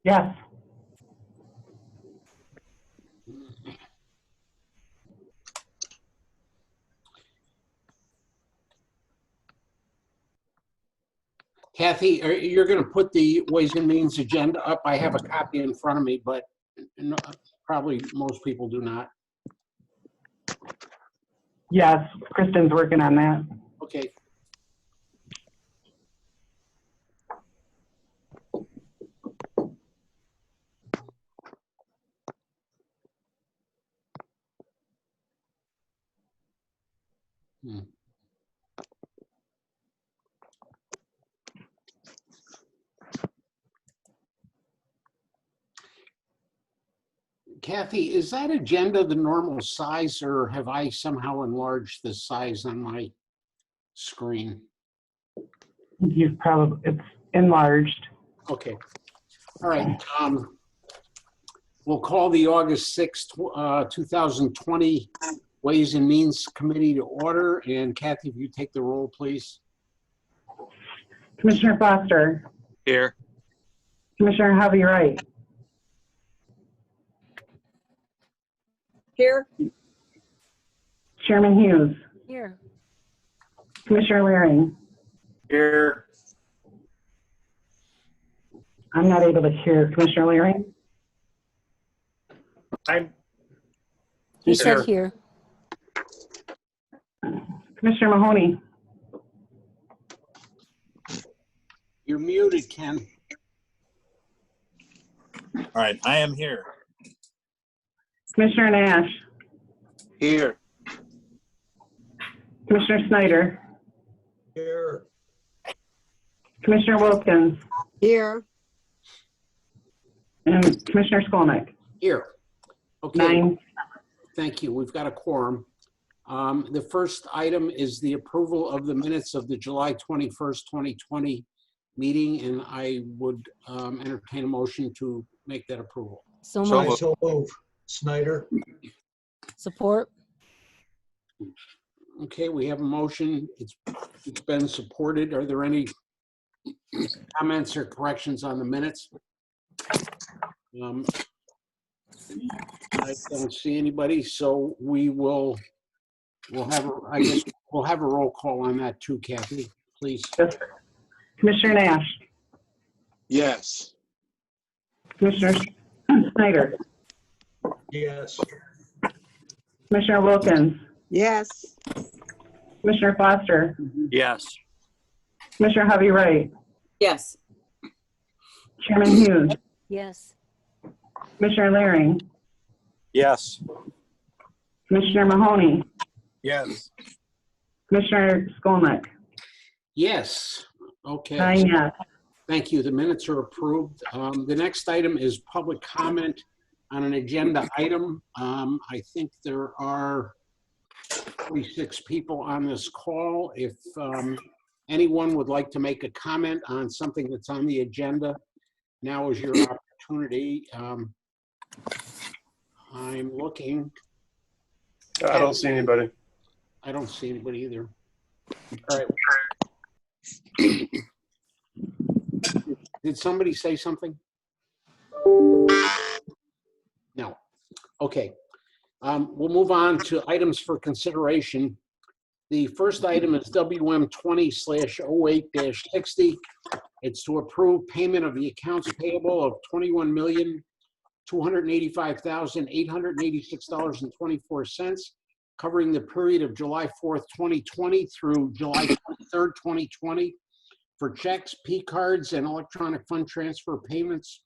Yes. Kathy, you're going to put the Ways and Means agenda up. I have a copy in front of me, but probably most people do not. Yes, Kristen's working on that. Okay. Kathy, is that agenda the normal size, or have I somehow enlarged the size on my screen? You've probably, it's enlarged. Okay. All right. We'll call the August 6th, 2020 Ways and Means Committee to order. And Kathy, if you take the roll, please. Commissioner Foster. Here. Commissioner Harvey Wright. Here. Chairman Hughes. Here. Commissioner Waring. Here. I'm not able to hear Commissioner Waring. He said here. Commissioner Mahoney. You're muted, Ken. All right, I am here. Commissioner Nash. Here. Commissioner Snyder. Here. Commissioner Wilkins. Here. And Commissioner Skolnick. Here. Okay. 9. Thank you. We've got a quorum. The first item is the approval of the minutes of the July 21st, 2020 meeting, and I would entertain a motion to make that approval. So moved. So move. Snyder. Support. Okay, we have a motion. It's been supported. Are there any comments or corrections on the minutes? I don't see anybody, so we'll have I guess we'll have a roll call on that too, Kathy, please. Yes. Commissioner Nash. Yes. Commissioner Snyder. Yes. Commissioner Wilkins. Yes. Commissioner Foster. Yes. Commissioner Harvey Wright. Yes. Chairman Hughes. Yes. Commissioner Laring. Yes. Commissioner Mahoney. Yes. Commissioner Skolnick. Yes. Okay. 9 yes. Thank you. The minutes are approved. The next item is public comment on an agenda item. I think there are 46 people on this call. If anyone would like to make a comment on something that's on the agenda, now is your opportunity. I'm looking. I don't see anybody. I don't see anybody either. All right. Did somebody say something? No. Okay. We'll move on to items for consideration. The first item is WM 20/08-60. It's to approve payment of the accounts payable of $21,285,886.24, covering the period of July 4th, 2020 through July 23rd, 2020, for checks, P-cards, and electronic fund transfer payments,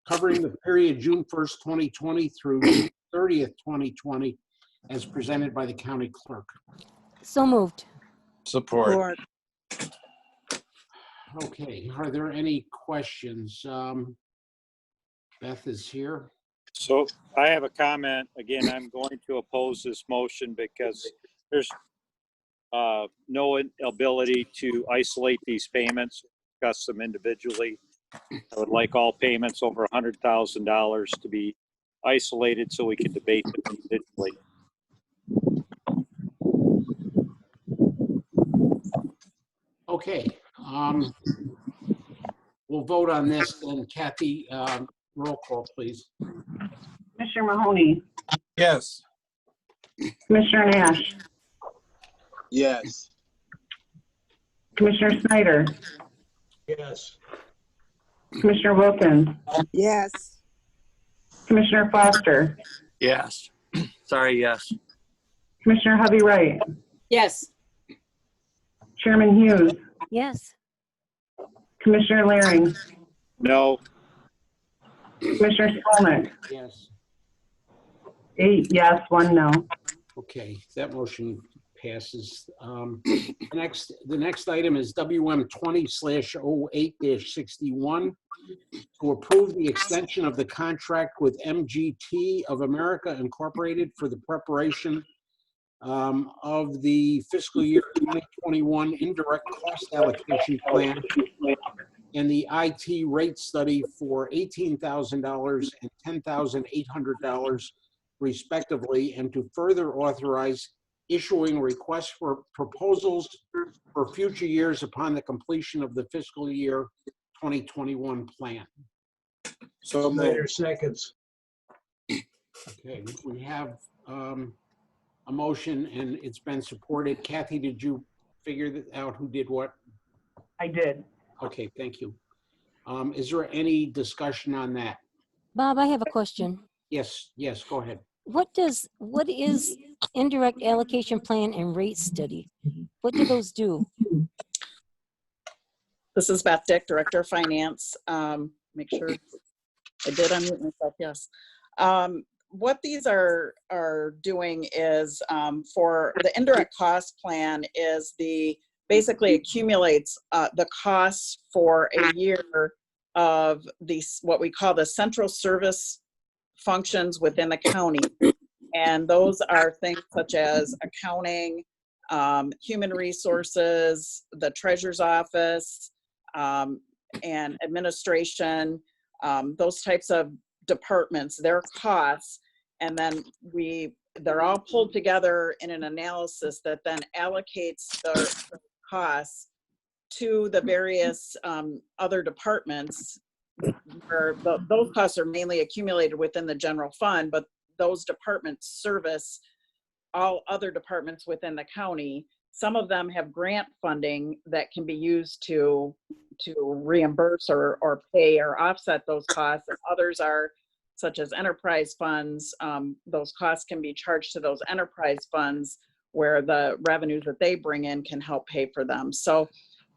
covering the period June 1st, 2020 through June 30th, 2020, as presented by the county clerk. So moved. Support. Okay, are there any questions? Beth is here. So I have a comment. Again, I'm going to oppose this motion because there's no ability to isolate these payments, discuss them individually. I would like all payments over $100,000 to be isolated so we can debate them individually. Okay, we'll vote on this, and Kathy, roll call, please. Commissioner Mahoney, Yes. Commissioner Nash, Yes. Commissioner Snyder, Yes. Commissioner Wilkins, Yes. Commissioner Foster, Yes. Sorry, yes. Commissioner Hovey Wright, Yes. Chairman Hughes, Yes. Commissioner Laring, No. Commissioner Skolnick. Yes. 8 yes, 1 no. Okay, that motion passes. The next item is WM 20/08-61 to approve the extension of the contract with MGT of America Incorporated for the preparation of the fiscal year 2021 indirect cost allocation plan and the IT rate study for $18,000 and $10,800 respectively, and to further authorize issuing requests for proposals for future years upon the completion of the fiscal year 2021 plan. So Snyder moved. seconds. Okay, we have a motion and it's been supported. Kathy, did you figure out who did what? I did. Okay, thank you. Is there any discussion on that? Bob, I have a question. Yes, go ahead. What is indirect allocation plan and rate study? What do those do? This is Beth Dick, Director of Finance. Make sure I did unmute myself, yes. What these are doing is for the indirect cost plan is basically accumulates the costs for a year of these, what we call the central service functions within the county. And those are things such as accounting, human resources, the treasurer's office, and administration, those types of departments, their costs, and then they're all pulled together in an analysis that then allocates the costs to the various other departments, where those costs are mainly accumulated within the general fund, but those departments service all other departments within the county. Some of them have grant funding that can be used to reimburse or pay or offset those costs. And others are such as enterprise funds. Those costs can be charged to those enterprise funds where the revenues that they bring in can help pay for them. So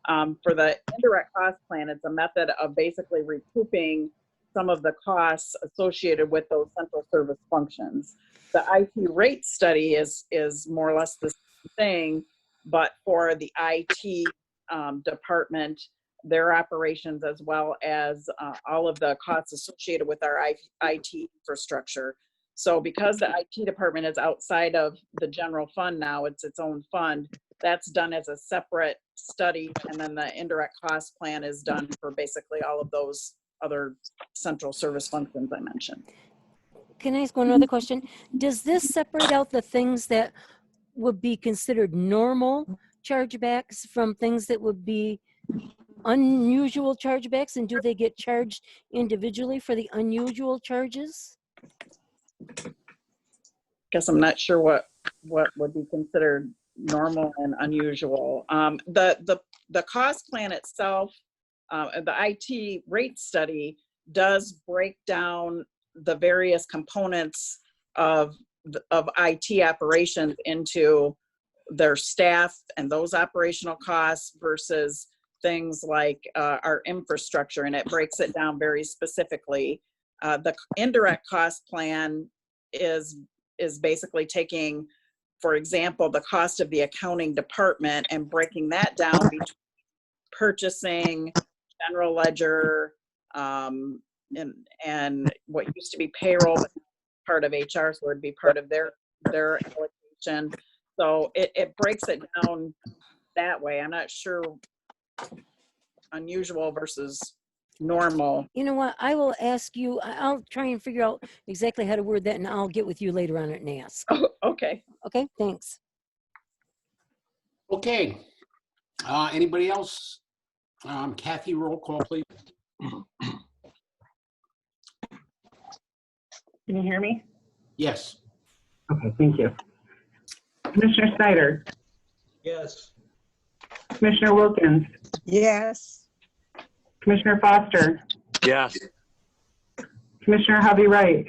for the indirect cost plan, it's a method of basically recouping some of the costs associated with those central service functions. The IT rate study is more or less the same thing, but for the IT department, their operations, as well as all of the costs associated with our IT infrastructure. So because the IT department is outside of the general fund now, it's its own fund, that's done as a separate study, and then the indirect cost plan is done for basically all of those other central service functions I mentioned. Can I ask one other question? Does this separate out the things that would be considered normal chargebacks from things that would be unusual chargebacks, and do they get charged individually for the unusual charges? Guess I'm not sure what would be considered normal and unusual. The cost plan itself, the IT rate study does break down the various components of IT operations into their staff and those operational costs versus things like our infrastructure, and it breaks it down very specifically. The indirect cost plan is basically taking, for example, the cost of the accounting department and breaking that down between purchasing, general ledger, and what used to be payroll, but part of HR, so it'd be part of their allocation. So it breaks it down that way. I'm not sure unusual versus normal. You know what? I will ask you, I'll try and figure out exactly how to word that, and I'll get with you later on it and ask. Oh, okay. Okay, thanks. Okay. Anybody else? Kathy, roll call, please. Can you hear me? Yes. Okay, thank you. Commissioner Snyder, Yes. Commissioner Wilkins, Yes. Commissioner Foster, Yes. Commissioner Hovey Wright,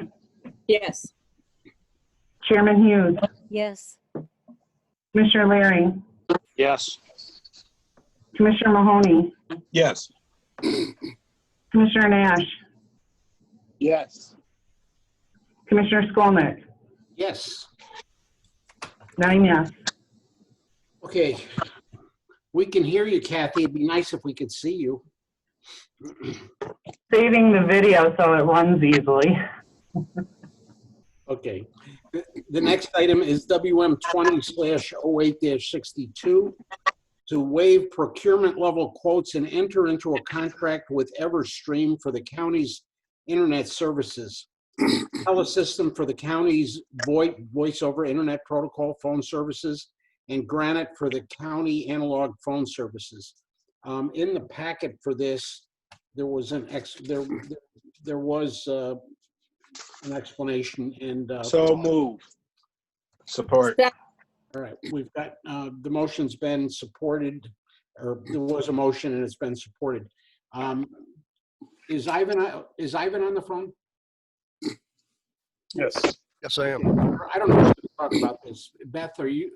Yes. Chairman Hughes, Yes. Commissioner Laring, Yes. Commissioner Mahoney, Yes. Commissioner Nash, Yes. Commissioner Skolnick, Yes. 9 yes. Okay. We can hear you, Kathy. It'd be nice if we could see you. Saving the video so it runs easily. Okay. The next item is WM 20/08-62 to waive procurement level quotes and enter into a contract with Everstream for the county's internet services. Telesystem for the county's voice over internet protocol phone services, and Granite for the county analog phone services. In the packet for this, there was an explanation and. So move. Support. All right, we've got, the motion's been supported, or there was a motion and it's been supported. Is Ivan on the phone? Yes. Yes, I am. I don't know if we talk about this. Beth, are you?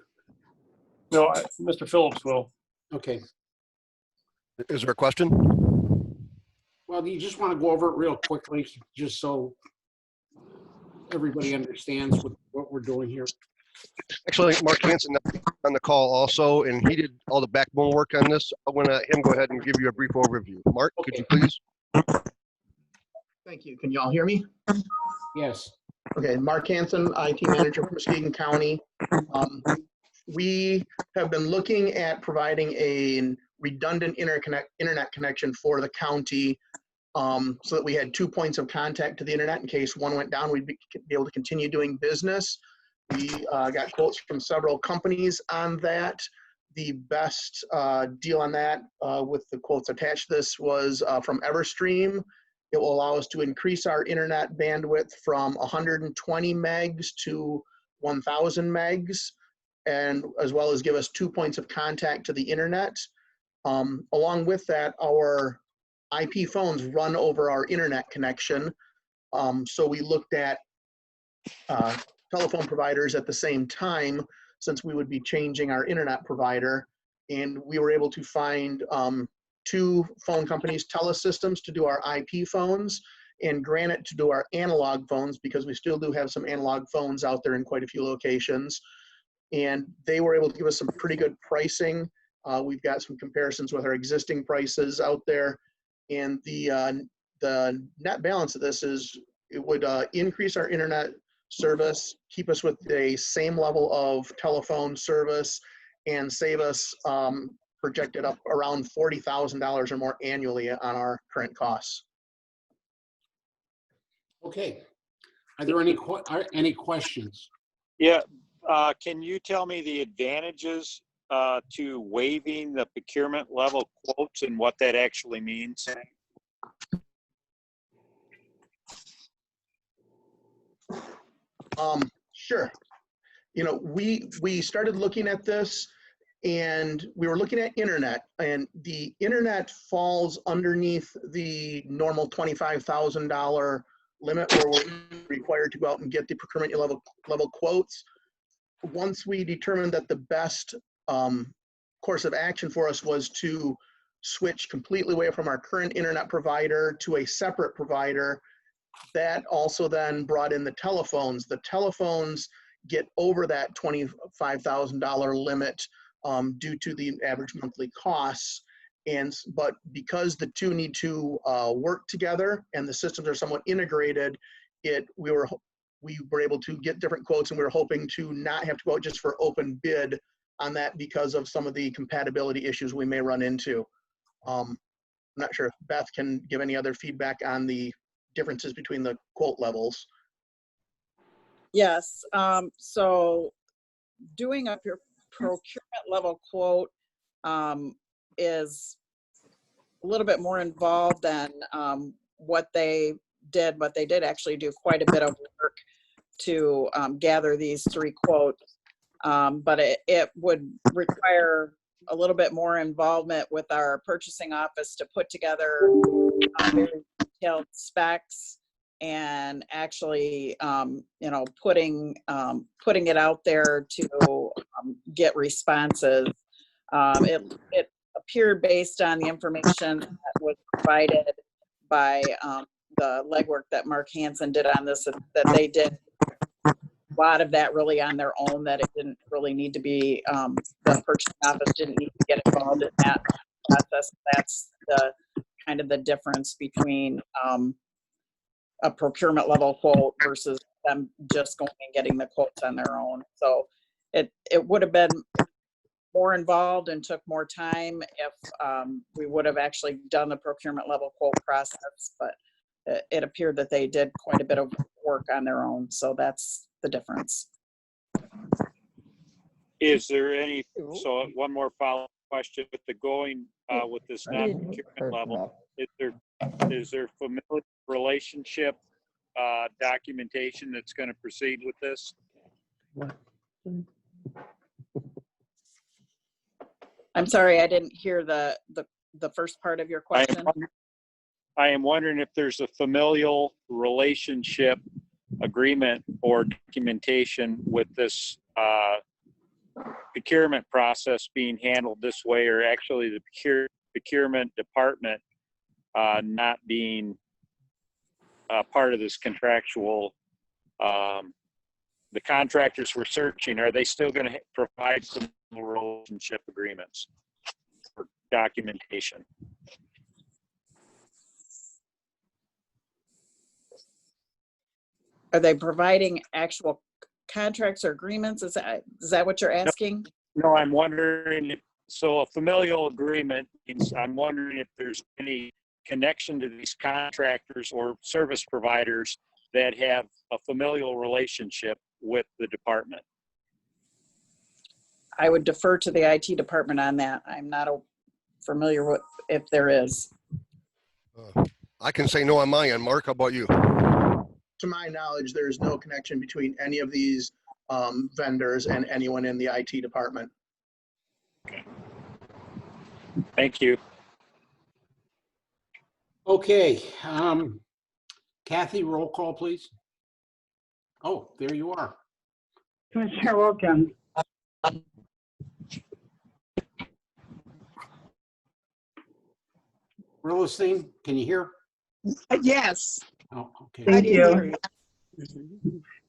No, Mr. Phillips will. Okay. Is there a question? Well, do you just want to go over it real quickly, just so everybody understands what we're doing here? Actually, Mark Hansen on the call also, and he did all the backbone work on this. I'm going to let him go ahead and give you a brief overview. Mark, could you please? Thank you. Can you all hear me? Yes. Okay, Mark Hansen, IT manager for Muskegon County. We have been looking at providing a redundant internet connection for the county so that we had 2 points of contact to the internet in case one went down, we'd be able to continue doing business. We got quotes from several companies on that. The best deal on that with the quotes attached to this was from Everstream. It will allow us to increase our internet bandwidth from 120 megs to 1,000 megs, and as well as give us 2 points of contact to the internet. Along with that, our IP phones run over our internet connection. So we looked at telephone providers at the same time, since we would be changing our internet provider. And we were able to find 2 phone companies, Telesystems to do our IP phones, and Granite to do our analog phones, because we still do have some analog phones out there in quite a few locations. And they were able to give us some pretty good pricing. We've got some comparisons with our existing prices out there. And the net balance of this is it would increase our internet service, keep us with the same level of telephone service, and save us projected up around $40,000 or more annually on our current costs. Okay. Are there any questions? Yeah, can you tell me the advantages to waiving the procurement level quotes and what that actually means? Sure. You know, we started looking at this, and we were looking at internet, and the internet falls underneath the normal $25,000 limit where we're required to go out and get the procurement level quotes. Once we determined that the best course of action for us was to switch completely away from our current internet provider to a separate provider, that also then brought in the telephones. The telephones get over that $25,000 limit due to the average monthly costs. But because the two need to work together and the systems are somewhat integrated, we were able to get different quotes, and we were hoping to not have to go out just for open bid on that because of some of the compatibility issues we may run into. I'm not sure if Beth can give any other feedback on the differences between the quote levels. Yes, so doing up your procurement level quote is a little bit more involved than what they did, but they did actually do quite a bit of work to gather these 3 quotes. But it would require a little bit more involvement with our purchasing office to put together very detailed specs and actually, putting it out there to get responses. It appeared based on the information that was provided by the legwork that Mark Hansen did on this, that they did a lot of that really on their own, that it didn't really need to be, the purchasing office didn't need to get involved in that process. That's the kind of the difference between a procurement level quote versus them just going and getting the quotes on their own. So it would have been more involved and took more time if we would have actually done the procurement level quote process, but it appeared that they did quite a bit of work on their own. So that's the difference. Is there any, so one more follow-up question with the going with this non-procurement level, is there familiar relationship documentation that's going to proceed with this? I'm sorry, I didn't hear the first part of your question. I am wondering if there's a familial relationship agreement or documentation with this procurement process being handled this way, or actually the procurement department not being part of this contractual, the contractors we're searching, are they still going to provide some relationship agreements or documentation? Are they providing actual contracts or agreements? Is that what you're asking? No, I'm wondering if, so a familial agreement means, I'm wondering if there's any connection to these contractors or service providers that have a familial relationship with the department. I would defer to the IT department on that. I'm not familiar with if there is. I can say no on my end. Mark, how about you? To my knowledge, there is no connection between any of these vendors and anyone in the IT department. Okay. Thank you. Okay, Kathy, roll call, please. Oh, there you are. Commissioner Wilkins, Rilstein, can you hear? Yes. Oh, okay. thank didn't hear you.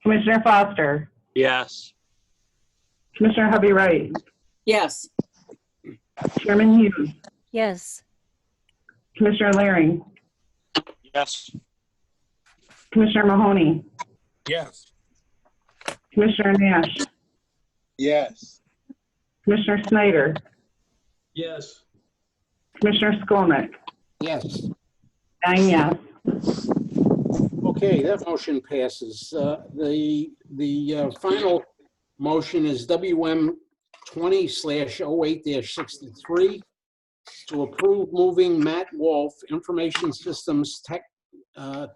Commissioner Foster, Yes. Commissioner Hubby Wright, Yes. Chairman Hughes, Yes. Commissioner Laring, Yes. Commissioner Mahoney, Yes. Commissioner Nash, Yes. Commissioner Snyder, Yes. Commissioner Skolnick, Yes. 9 yes. Okay, that motion passes. The final motion is WM 20/08-63 to approve moving Matt Wolf, Information Systems Tech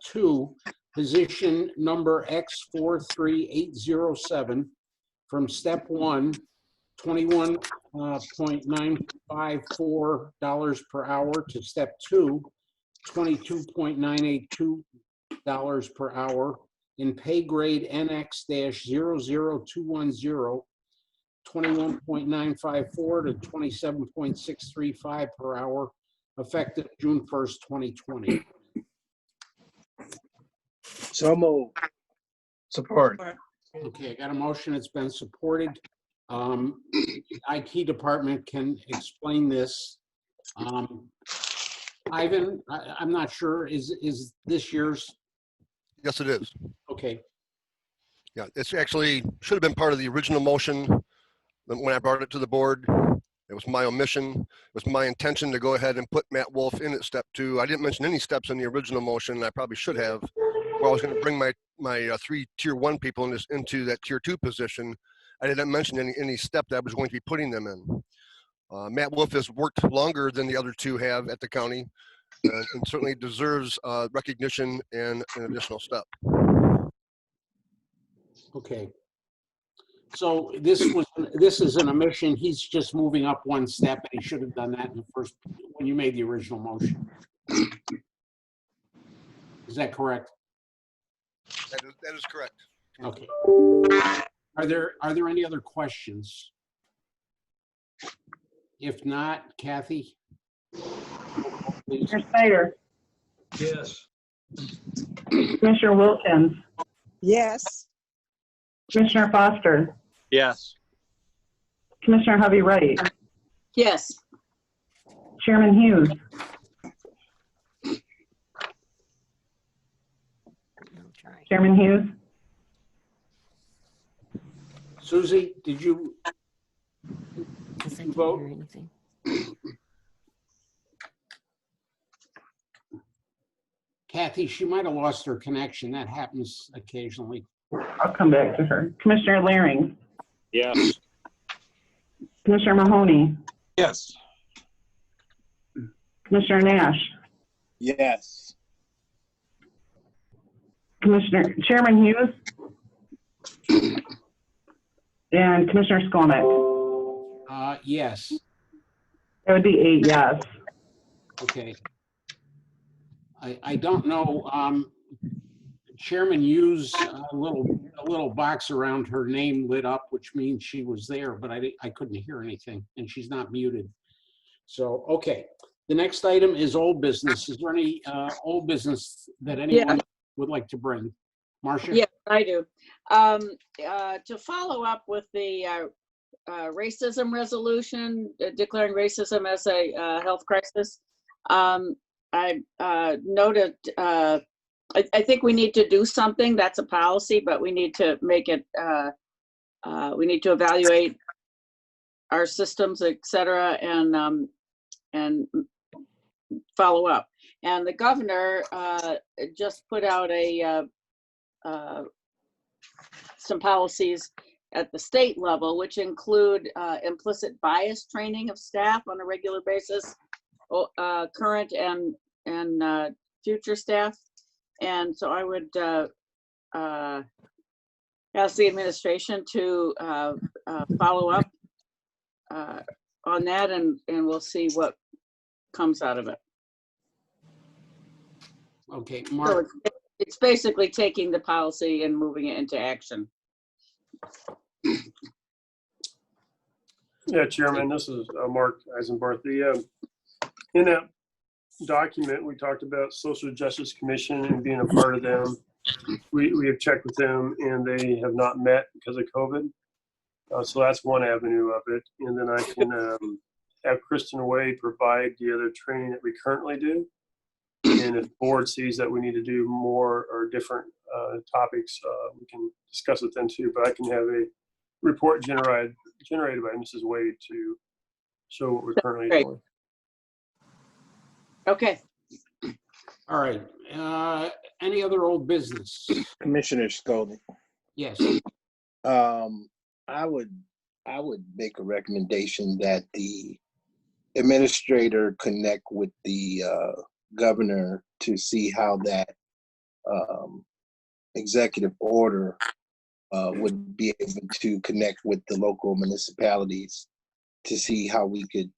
2, position number X43807 from step 1, $21.954 per hour to step 2, $22.982 per hour in pay grade NX-00210, $21.954 to $27.635 per hour, effective June 1st, 2020. So moved. Support. Okay, I got a motion. It's been supported. IT department can explain this. Ivan, I'm not sure, is this yours? Yes, it is. Okay, Yeah, it's actually should have been part of the original motion when I brought it to the board. It was my omission. It was my intention to go ahead and put Matt Wolf in at step 2. I didn't mention any steps in the original motion. I probably should have. Where I was going to bring my 3 tier 1 people into that tier 2 position. I didn't mention any step that I was going to be putting them in. Matt Wolf has worked longer than the other 2 have at the county. and certainly deserves recognition and an additional step. Okay. So this is an omission. He's just moving up one step, and he should have done that in the first, when you made the original motion. Is that correct? That is correct. Okay. Are there any other questions? If not, Kathy? Please. Commissioner Snyder, Yes. Commissioner Wilkins, Yes. Commissioner Foster, Yes. Commissioner Hovey Wright, Yes. Chairman Hughes, I'll try. Chairman Hughes, Susie, did you 'Cause I can't vote? hear anything. Kathy, she might have lost her connection. That happens occasionally. I'll come back to her. Commissioner Laring, Yes. Commissioner Mahoney, Yes. Commissioner Nash, Yes. Chairman Hughes, and Commissioner Skolnick. Yes. That would be 8 yes. Okay. I don't know. Chairman Hughes, a little box around her name lit up, which means she was there, but I couldn't hear anything, and she's not muted. So, okay. The next item is old business. Is there any old business that anyone would like to bring? Marcia? Yes, I do. To follow up with the racism resolution, declaring racism as a health crisis, I noted, I think we need to do something. That's a policy, but we need to make it, we need to evaluate our systems, et cetera, and follow up. And the governor just put out some policies at the state level, which include implicit bias training of staff on a regular basis, current and future staff. And so I would ask the administration to follow up on that, and we'll see what comes out of it. Okay, So Mark. it's basically taking the policy and moving it into action. Yeah, Chairman, this is Mark Eisenbarth. In that document, we talked about Social Justice Commission and being a part of them. We have checked with them and they have not met because of COVID. So that's one avenue of it. And then I can have Kristen Wade provide the other training that we currently do. And if the board sees that we need to do more or different topics, we can discuss with them too. But I can have a report generated by Mrs. Wade to show what we're currently doing. Okay. All right. Any other old business? Commissioner Skolnick. Yes. I would make a recommendation that the administrator connect with the governor to see how that executive order would be able to connect with the local municipalities to see how we could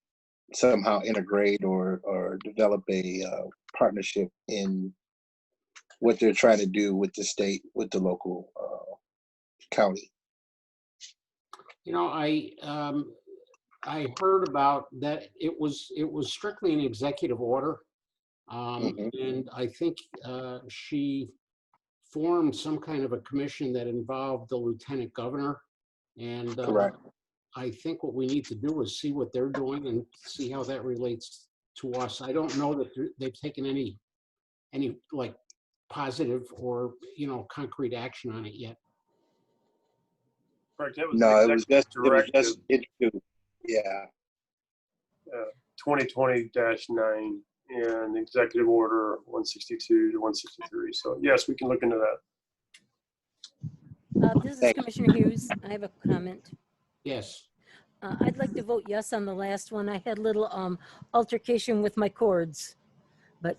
somehow integrate or develop a partnership in what they're trying to do with the state, with the local county. You know, I heard about that. It was strictly an executive order, and I think she formed some kind of a commission that involved the lieutenant governor. And Correct. I think what we need to do is see what they're doing and see how that relates to us. I don't know that they've taken any like positive or concrete action on it yet. Correct. That was No, the it was executive just directive, introduced. Yeah. 2020-9 and executive order 162 to 163. So yes, we can look into that. This is Commissioner Hughes. I have a comment. Yes. I'd like to vote yes on the last one. I had a little altercation with my cords. but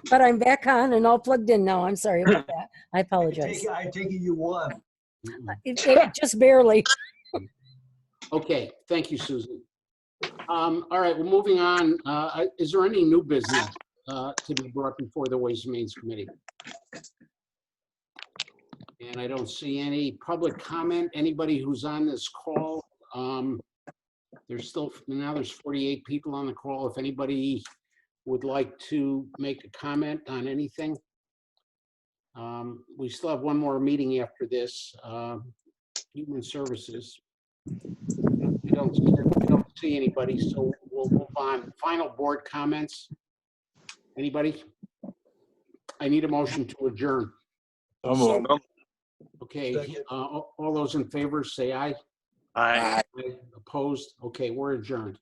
but I'm back on and all plugged in now. I'm sorry about that. I apologize. I take it you won. It just barely. Okay, thank you, Susan. All right, well, moving on. Is there any new business to be brought before the Ways and Means Committee? And I don't see any public comment. Anybody who's on this call, there's 48 people on the call. If anybody would like to make a comment on anything, we still have one more meeting after this, Human Services. I don't see anybody, so we'll move on. Final board comments. Anybody? I need a motion to adjourn. Okay, Second. all those in favor say aye. Aye. Opposed? Okay, we're adjourned.